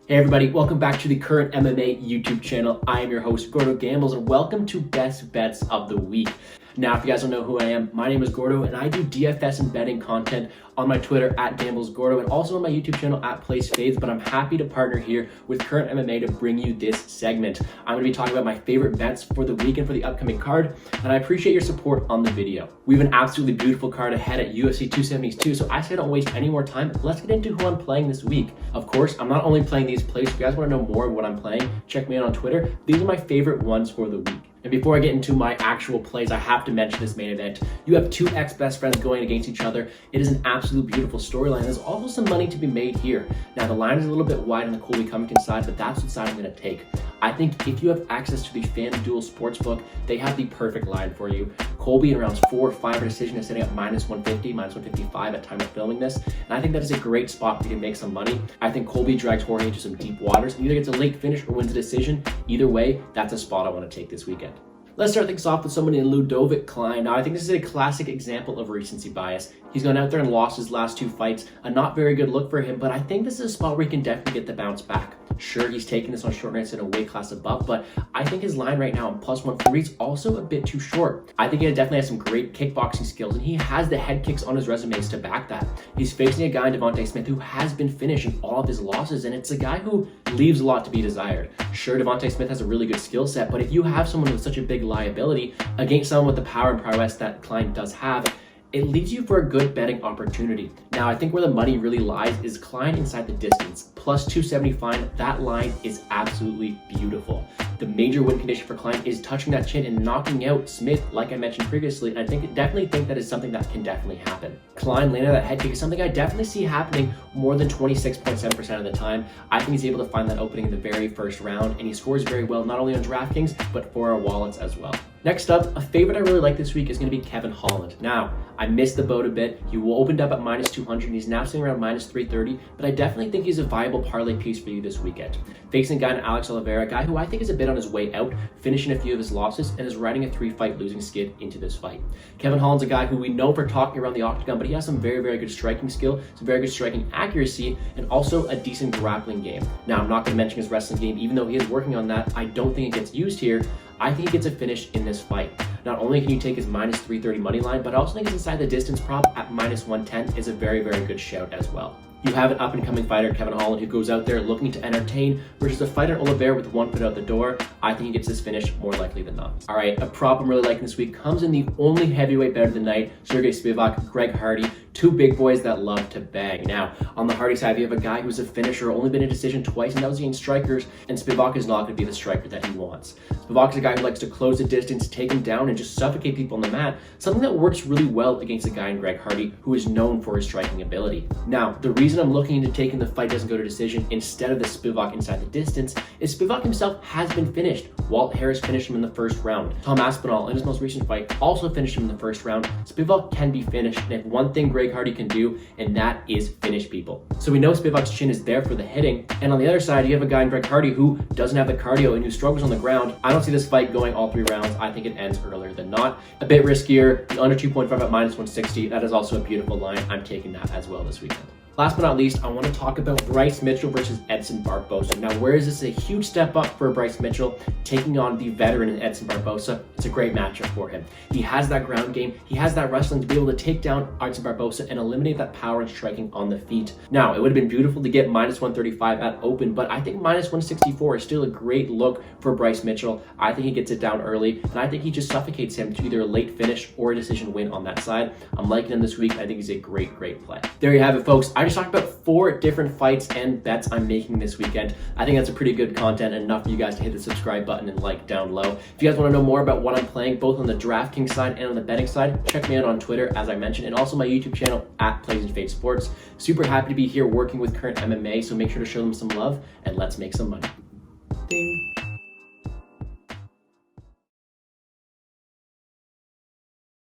Hey everybody, welcome back to the Current MMA YouTube channel. I am your host, Gordo Gambles, and welcome to Best Bets of the Week. Now, if you guys don't know who I am, my name is Gordo, and I do DFS and betting content on my Twitter at GamblesGordo and also on my YouTube channel at PlaySfades, but I'm happy to partner here with Current MMA to bring you this segment. I'm going to be talking about my favorite bets for the week and for the upcoming card, and I appreciate your support on the video. We have an absolutely beautiful card ahead at UFC 272, so I say don't waste any more time. Let's get into who I'm playing this week. Of course, I'm not only playing these plays. If you guys want to know more of what I'm playing, check me out on Twitter. These are my favorite ones for the week. And before I get into my actual plays, I have to mention this main event. You have two ex-best friends going against each other. It is an absolute beautiful storyline. There's also some money to be made here. Now, the line is a little bit wide on the Colby Covington side, but that's what side I'm going to take. I think if you have access to the FanDuel Sportsbook, they have the perfect line for you. Colby in rounds 4 or 5 a decision is sitting at minus 150, minus 155 at time of filming this. And I think that is a great spot for you to make some money. I think Colby drags Jorge into some deep waters and either gets a late finish or wins a decision. Either way, that's a spot I want to take this weekend. Let's start things off with someone in Ludovic Klein. Now, I think this is a classic example of recency bias. He's gone out there and lost his last 2 fights. A not very good look for him, but I think this is a spot where he can definitely get the bounce back. Sure, he's taking this on short nights in a weight class above, but I think his line right now on plus 140 is also a bit too short. I think he definitely has some great kickboxing skills, and he has the head kicks on his resumes to back that. He's facing a guy in Devontae Smith who has been finished in all of his losses, and it's a guy who leaves a lot to be desired. Sure, Devontae Smith has a really good skill set, but if you have someone with such a big liability against someone with the power and prowess that Klein does have, it leaves you for a good betting opportunity. Now, I think where the money really lies is Klein inside the distance. Plus 275, that line is absolutely beautiful. The major win condition for Klein is touching that chin and knocking out Smith, like I mentioned previously, and I definitely think that is something that can definitely happen. Klein landing that head kick is something I definitely see happening more than 26.7% of the time. I think he's able to find that opening in the very first round, and he scores very well, not only on DraftKings, but for our wallets as well. Next up, a favorite I really like this week is going to be Kevin Holland. Now, I missed the boat a bit. He opened up at minus 200, and he's now sitting around minus 330, but I definitely think he's a viable parlay piece for you this weekend. Facing a guy in Alex Oliveira, a guy who I think is a bit on his way out, finishing a few of his losses, and is riding a 3-fight losing skid into this fight. Kevin Holland's a guy who we know for talking around the octagon, but he has some very, very good striking skill, some very good striking accuracy, and also a decent grappling game. Now, I'm not going to mention his wrestling game, even though he is working on that. I don't think it gets used here. I think he gets a finish in this fight. Not only can you take his minus 330 money line, but I also think his inside the distance prop at minus 110 is a very, very good shout as well. You have an up-and-coming fighter, Kevin Holland, who goes out there looking to entertain versus a fighter, Oliveira, with 1 foot out the door. I think he gets this finish more likely than not. All right, a prop I'm really liking this week comes in the only heavyweight bet of the night, Sergey Spivak, Greg Hardy, 2 big boys that love to bang. Now, on the Hardy side, you have a guy who's a finisher, only been in decision twice, and that was against strikers, and Spivak is not going to be the striker that he wants. Spivak is a guy who likes to close the distance, take him down, and just suffocate people on the mat, something that works really well against a guy in Greg Hardy who is known for his striking ability. Now, the reason I'm looking into taking the fight doesn't go to decision instead of the Spivak inside the distance is Spivak himself has been finished. Walt Harris finished him in the first round. Tom Aspinall, in his most recent fight, also finished him in the first round. Spivak can be finished, and if one thing Greg Hardy can do, and that is finish people. So we know Spivak's chin is there for the hitting, and on the other side, you have a guy in Greg Hardy who doesn't have the cardio and who struggles on the ground. I don't see this fight going all 3 rounds. I think it ends earlier than not. A bit riskier, the under 2.5 at minus 160. That is also a beautiful line. I'm taking that as well this weekend. Last but not least, I want to talk about Bryce Mitchell versus Edson Barbosa. Now, where is this a huge step up for Bryce Mitchell taking on the veteran Edson Barbosa? It's a great matchup for him. He has that ground game. He has that wrestling to be able to take down Edson Barbosa and eliminate that power and striking on the feet. Now, it would have been beautiful to get minus 135 at open, but I think minus 164 is still a great look for Bryce Mitchell. I think he gets it down early, and I think he just suffocates him to either a late finish or a decision win on that side. I'm liking him this week. I think he's a great, great play. There you have it, folks. I just talked about 4 different fights and bets I'm making this weekend. I think that's a pretty good content, enough for you guys to hit the subscribe button and like down low. If you guys want to know more about what I'm playing, both on the DraftKings side and on the betting side, check me out on Twitter, as I mentioned, and also my YouTube channel at PlaySfades Sports. Super happy to be here working with Current MMA, so make sure to show them some love, and let's make some money.